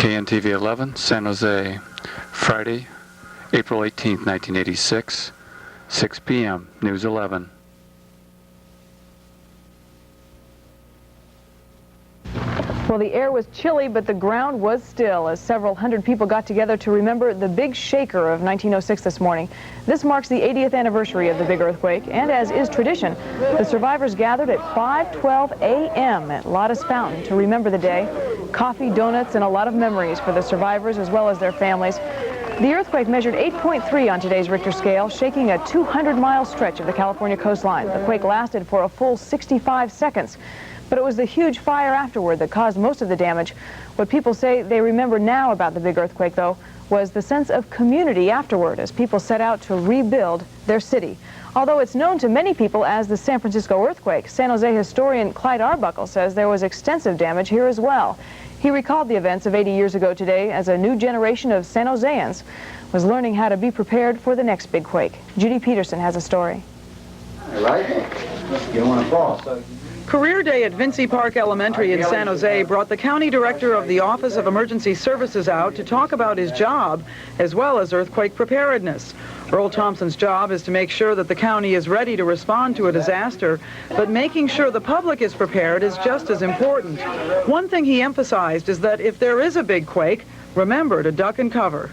KNTV 11, San Jose, Friday, April 18th, 1986, 6 p.m., News 11. Well, the air was chilly, but the ground was still as several hundred people got together to remember the big shaker of 1906 this morning. This marks the 80th anniversary of the big earthquake, and as is tradition, the survivors gathered at 5:12 a.m. at Lotus Fountain to remember the day. Coffee, donuts, and a lot of memories for the survivors as well as their families. The earthquake measured 8.3 on today's Richter scale, shaking a 200-mile stretch of the California coastline. The quake lasted for a full 65 seconds. But it was the huge fire afterward that caused most of the damage. What people say they remember now about the big earthquake, though, was the sense of community afterward as people set out to rebuild their city. Although it's known to many people as the San Francisco earthquake, San Jose historian Clyde Arbuckle says there was extensive damage here as well. He recalled the events of 80 years ago today as a new generation of San Joseans was learning how to be prepared for the next big quake. Judy Peterson has a story. All right. You don't want to fall. Career Day at Vinci Park Elementary in San Jose brought the county director of the Office of Emergency Services out to talk about his job as well as earthquake preparedness. Earl Thompson's job is to make sure that the county is ready to respond to a disaster, but making sure the public is prepared is just as important. One thing he emphasized is that if there is a big quake, remember to duck and cover.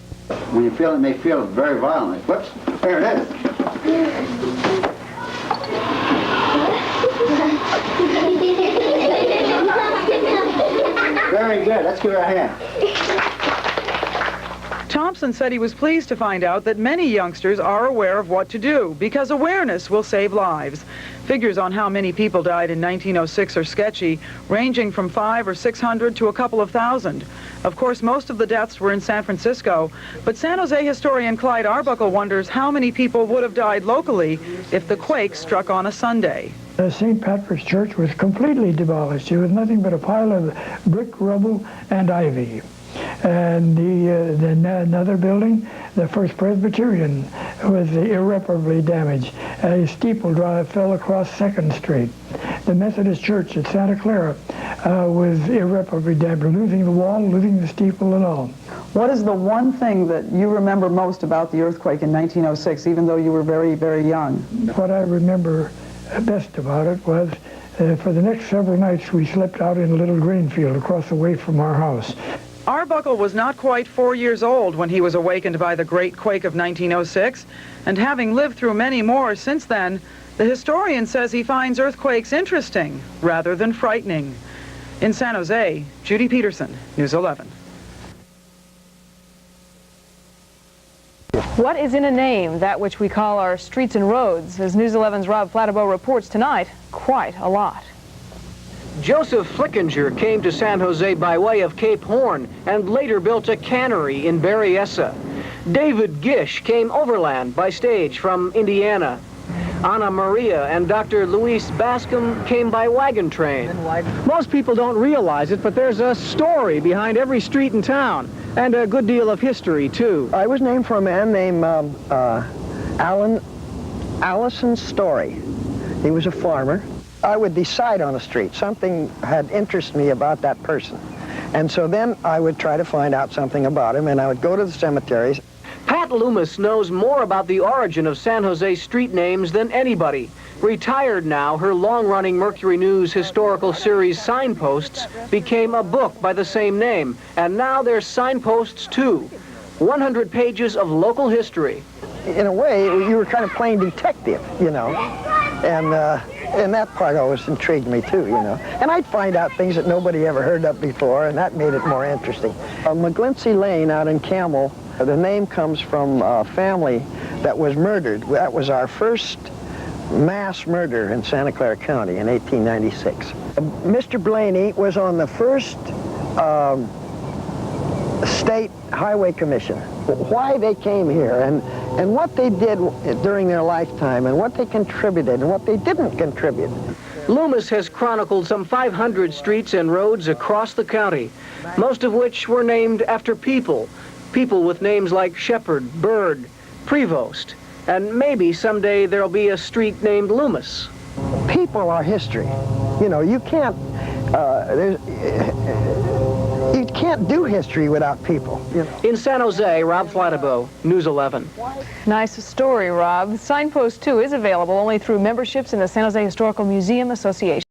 When you feel it, may feel very violently. Whoops, there it is. Very good. Let's give her a hand. Thompson said he was pleased to find out that many youngsters are aware of what to do because awareness will save lives. Figures on how many people died in 1906 are sketchy, ranging from 500 or 600 to a couple of thousand. Of course, most of the deaths were in San Francisco, but San Jose historian Clyde Arbuckle wonders how many people would have died locally if the quake struck on a Sunday. St. Patrick's Church was completely demolished. It was nothing but a pile of brick, rubble, and ivy. And another building, the First Presbyterian, was irreparably damaged. A steeple fell across 2nd Street. The Methodist Church at Santa Clara was irreparably damaged, losing the wall, losing the steeple and all. What is the one thing that you remember most about the earthquake in 1906, even though you were very, very young? What I remember best about it was for the next several nights we slept out in a little grain field across the way from our house. Arbuckle was not quite 4 years old when he was awakened by the great quake of 1906, and having lived through many more since then, the historian says he finds earthquakes interesting rather than frightening. In San Jose, Judy Peterson, News 11. What is in a name, that which we call our streets and roads? As News 11's Rob Flatterbow reports tonight, quite a lot. Joseph Flickinger came to San Jose by way of Cape Horn and later built a cannery in Berryessa. David Gish came overland by stage from Indiana. Anna Maria and Dr. Luis Bascom came by wagon train. Most people don't realize it, but there's a story behind every street in town, and a good deal of history, too. I was named for a man named Allison Story. He was a farmer. I would decide on a street. Something had interested me about that person. And so then I would try to find out something about him, and I would go to the cemeteries. Pat Loomis knows more about the origin of San Jose street names than anybody. Retired now, her long-running Mercury News historical series Signposts became a book by the same name. And now there's Signposts II, 100 pages of local history. In a way, you were kind of playing detective, you know. And that part always intrigued me too, you know. And I'd find out things that nobody ever heard of before, and that made it more interesting. McGlintsey Lane out in Camel, the name comes from a family that was murdered. That was our first mass murder in Santa Clara County in 1896. Mr. Blaney was on the first State Highway Commission. Why they came here and what they did during their lifetime and what they contributed and what they didn't contribute. Loomis has chronicled some 500 streets and roads across the county, most of which were named after people with names like Shepherd, Bird, Prevost, and maybe someday there'll be a street named Loomis. People are history. You know, you can't, You can't do history without people. You know? In San Jose, Rob Flattabo, News 11. Nice story, Rob. Signposts II is available only through memberships in the San Jose Historical Museum Association.